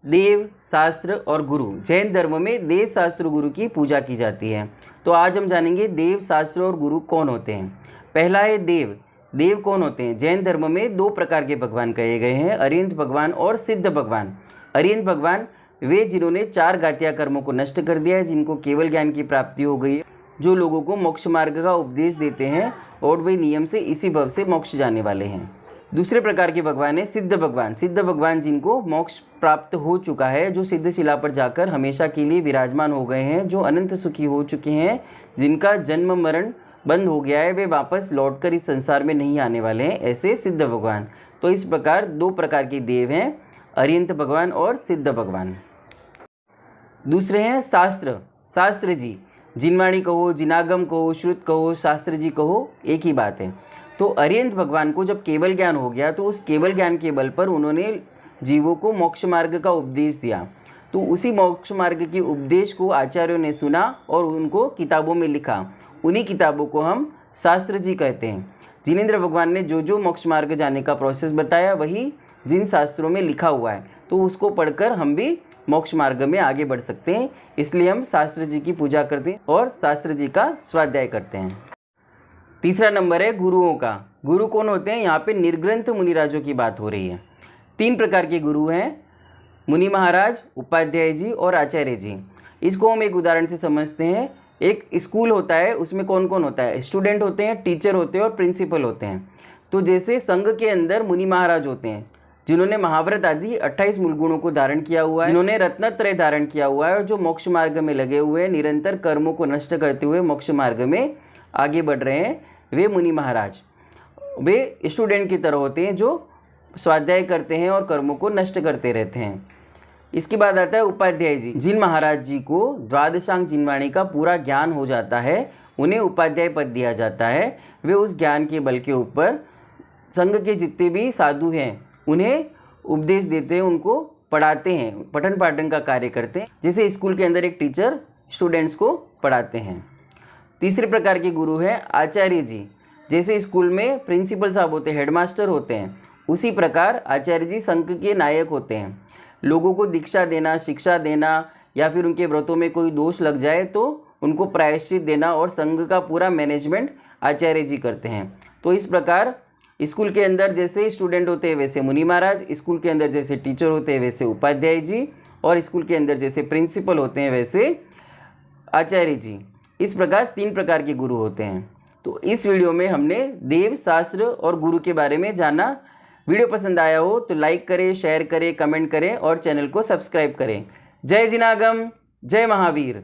देव, शास्त्र और गुरु। जैन धर्म में देव, शास्त्र, गुरु की पूजा की जाती है। तो आज हम जानेंगे देव, शास्त्र और गुरु कौन होते हैं। पहला है देव। देव कौन होते हैं? जैन धर्म में दो प्रकार के भगवान कहे गए हैं, अरिहंत भगवान और सिद्ध भगवान। अरिहंत भगवान वे जिन्होंने 4 घातिया कर्मों को नष्ट कर दिया है, जिनको केवल ज्ञान की प्राप्ति हो गई है, जो लोगों को मोक्ष मार्ग का उपदेश देते हैं और वे नियम से इसी भव से मोक्ष जाने वाले हैं। दूसरे प्रकार के भगवान है सिद्ध भगवान। सिद्ध भगवान जिनको मोक्ष प्राप्त हो चुका है, जो सिद्ध शिला पर जाकर हमेशा के लिए विराजमान हो गए हैं, जो अनंत सुखी हो चुके हैं, जिनका जन्म मरण बंद हो गया है, वे वापस लौटकर इस संसार में नहीं आने वाले हैं, ऐसे सिद्ध भगवान। तो इस प्रकार 2 प्रकार के देव हैं, अरिहंत भगवान और सिद्ध भगवान। दूसरे हैं शास्त्र। शास्त्र जी, जिनवाणी कहो, जिनागम कहो, श्रुत कहो, शास्त्र जी कहो, एक ही बात है। तो अरिहंत भगवान को जब केवल ज्ञान हो गया तो उस केवल ज्ञान के बल पर उन्होंने जीवों को मोक्ष मार्ग का उपदेश दिया। तो उसी मोक्ष मार्ग के उपदेश को आचार्यों ने सुना और उनको किताबों में लिखा। उन्हीं किताबों को हम शास्त्र जी कहते हैं। जिनेंद्र भगवान ने जो जो मोक्ष मार्ग जाने का प्रोसेस बताया, वही जिन शास्त्रों में लिखा हुआ है, तो उसको पढ़कर हम भी मोक्ष मार्ग में आगे बढ़ सकते हैं। इसलिए हम शास्त्र जी की पूजा करते हैं और शास्त्र जी का स्वाध्याय करते हैं। तीसरा नंबर है गुरुओं का। गुरु कौन होते हैं? यहाँ पे निर्ग्रंथ मुनिराजों की बात हो रही है। 3 प्रकार के गुरु हैं, मुनि महाराज, उपाध्याय जी और आचार्य जी। इसको हम एक उदाहरण से समझते हैं। एक स्कूल होता है, उसमें कौन कौन होता है? स्टूडेंट होते हैं, टीचर होते हैं और प्रिंसिपल होते हैं। तो जैसे संघ के अंदर मुनि महाराज होते हैं, जिन्होंने महाव्रत आदि 28 मूल गुणों को धारण किया हुआ है, जिन्होंने रत्नत्रय धारण किया हुआ है और जो मोक्ष मार्ग में लगे हुए हैं, निरंतर कर्मों को नष्ट करते हुए मोक्ष मार्ग में आगे बढ़ रहे हैं, वे मुनि महाराज। वे स्टूडेंट की तरह होते हैं जो स्वाध्याय करते हैं और कर्मों को नष्ट करते रहते हैं। इसके बाद आता है उपाध्याय जी। जिन महाराज जी को द्वादशांग जिनवाणी का पूरा ज्ञान हो जाता है, उन्हें उपाध्याय पद दिया जाता है। वे उस ज्ञान के बल के ऊपर संघ के जितने भी साधु हैं उन्हें उपदेश देते हैं, उनको पढ़ाते हैं, पठन पाठन का कार्य करते हैं। जैसे स्कूल के अंदर एक टीचर स्टूडेंट्स को पढ़ाते हैं। तीसरे प्रकार के गुरु हैं आचार्य जी। जैसे स्कूल में प्रिंसिपल साहब होते हैं, हेडमास्टर होते हैं, उसी प्रकार आचार्य जी संघ के नायक होते हैं। लोगों को दीक्षा देना, शिक्षा देना, या फिर उनके व्रतों में कोई दोष लग जाए तो उनको प्रायश्चित देना और संघ का पूरा मैनेजमेंट आचार्य जी करते हैं। तो इस प्रकार स्कूल के अंदर जैसे स्टूडेंट होते हैं वैसे मुनि महाराज, स्कूल के अंदर जैसे टीचर होते हैं वैसे उपाध्याय जी, और स्कूल के अंदर जैसे प्रिंसिपल होते हैं वैसे आचार्य जी। इस प्रकार 3 प्रकार के गुरु होते हैं। तो इस वीडियो में हमने देव, शास्त्र और गुरु के बारे में जाना। वीडियो पसंद आया हो तो लाइक करें, शेयर करें, कमेंट करें और चैनल को सब्सक्राइब करें। जय जिनागम, जय महावीर।